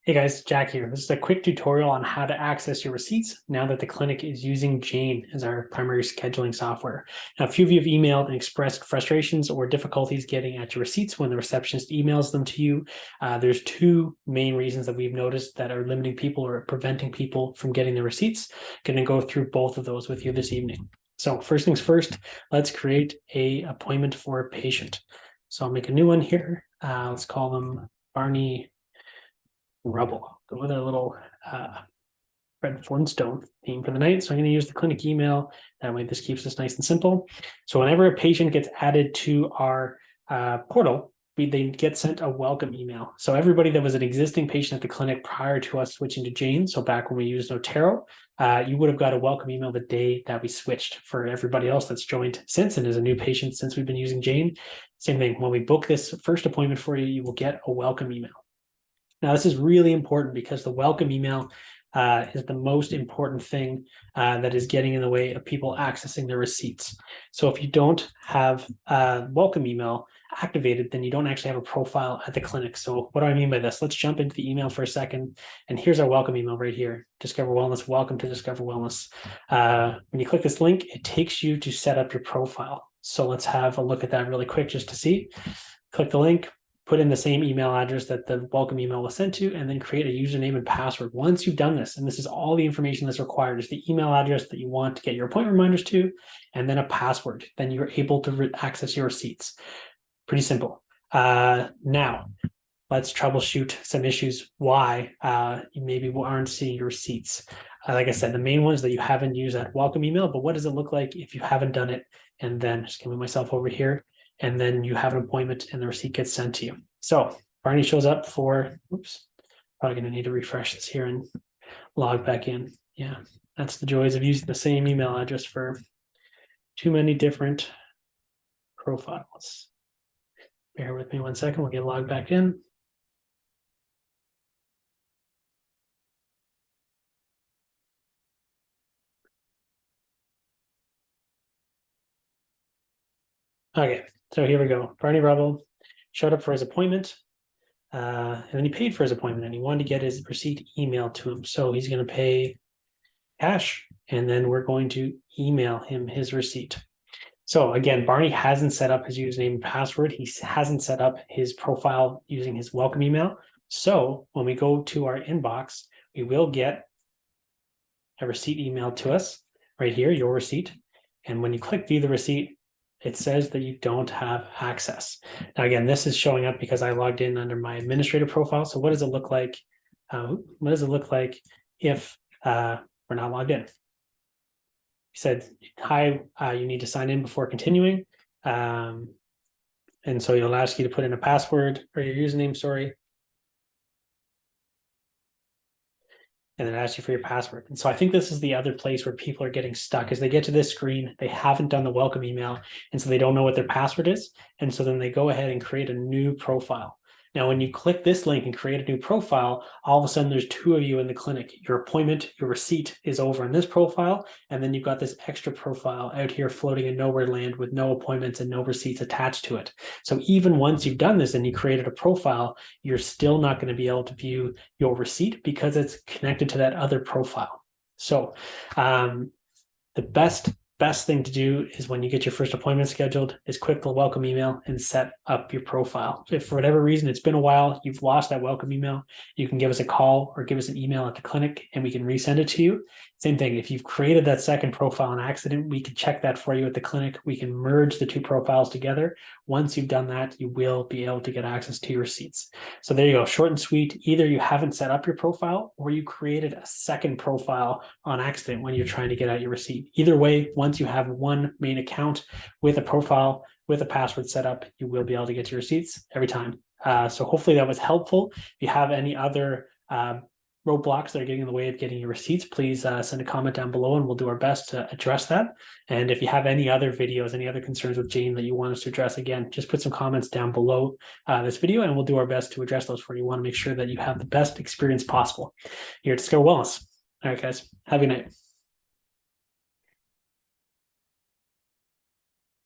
Hey guys, Jack here. This is a quick tutorial on how to access your receipts now that the clinic is using Jane as our primary scheduling software. Now, a few of you have emailed and expressed frustrations or difficulties getting at your receipts when the receptionist emails them to you. There's two main reasons that we've noticed that are limiting people or preventing people from getting their receipts. Going to go through both of those with you this evening. So first things first, let's create a appointment for a patient. So I'll make a new one here. Let's call them Barney Rubble. Go with a little Fred Flintstone theme for the night. So I'm going to use the clinic email. That way this keeps us nice and simple. So whenever a patient gets added to our portal, they get sent a welcome email. So everybody that was an existing patient at the clinic prior to us switching to Jane, so back when we used Notero, you would have got a welcome email the day that we switched. For everybody else that's joined since and is a new patient since we've been using Jane, same thing. When we book this first appointment for you, you will get a welcome email. Now, this is really important because the welcome email is the most important thing that is getting in the way of people accessing their receipts. So if you don't have a welcome email activated, then you don't actually have a profile at the clinic. So what do I mean by this? Let's jump into the email for a second. And here's our welcome email right here. Discover Wellness. Welcome to Discover Wellness. When you click this link, it takes you to set up your profile. So let's have a look at that really quick just to see. Click the link. Put in the same email address that the welcome email was sent to, and then create a username and password. Once you've done this, and this is all the information that's required, is the email address that you want to get your appointment reminders to, and then a password. Then you're able to access your receipts. Pretty simple. Now, let's troubleshoot some issues why you maybe aren't seeing your receipts. Like I said, the main one is that you haven't used that welcome email, but what does it look like if you haven't done it? And then just move myself over here. And then you have an appointment and the receipt gets sent to you. So Barney shows up for, oops, probably going to need to refresh this here and log back in. Yeah, that's the joys of using the same email address for too many different profiles. Bear with me 1 second. We'll get logged back in. Okay, so here we go. Barney Rubble showed up for his appointment. And then he paid for his appointment and he wanted to get his receipt emailed to him. So he's going to pay cash and then we're going to email him his receipt. So again, Barney hasn't set up his username and password. He hasn't set up his profile using his welcome email. So when we go to our inbox, we will get a receipt emailed to us right here, your receipt. And when you click view the receipt, it says that you don't have access. Now, again, this is showing up because I logged in under my administrator profile. So what does it look like? What does it look like if we're not logged in? He said, hi, you need to sign in before continuing. And so it'll ask you to put in a password or your username, sorry. And then ask you for your password. And so I think this is the other place where people are getting stuck is they get to this screen, they haven't done the welcome email, and so they don't know what their password is. And so then they go ahead and create a new profile. Now, when you click this link and create a new profile, all of a sudden there's two of you in the clinic. Your appointment, your receipt is over in this profile, and then you've got this extra profile out here floating in nowhere land with no appointments and no receipts attached to it. So even once you've done this and you created a profile, you're still not going to be able to view your receipt because it's connected to that other profile. So the best thing to do is when you get your first appointment scheduled is click the welcome email and set up your profile. If for whatever reason it's been a while, you've lost that welcome email, you can give us a call or give us an email at the clinic and we can resend it to you. Same thing, if you've created that second profile on accident, we can check that for you at the clinic. We can merge the two profiles together. Once you've done that, you will be able to get access to your receipts. So there you go, short and sweet. Either you haven't set up your profile or you created a second profile on accident when you're trying to get out your receipt. Either way, once you have one main account with a profile, with a password set up, you will be able to get your receipts every time. So hopefully that was helpful. If you have any other roadblocks that are getting in the way of getting your receipts, please send a comment down below and we'll do our best to address that. And if you have any other videos, any other concerns with Jane that you want us to address, again, just put some comments down below this video and we'll do our best to address those for you. We want to make sure that you have the best experience possible here at Discover Wellness. All right, guys, have a good night.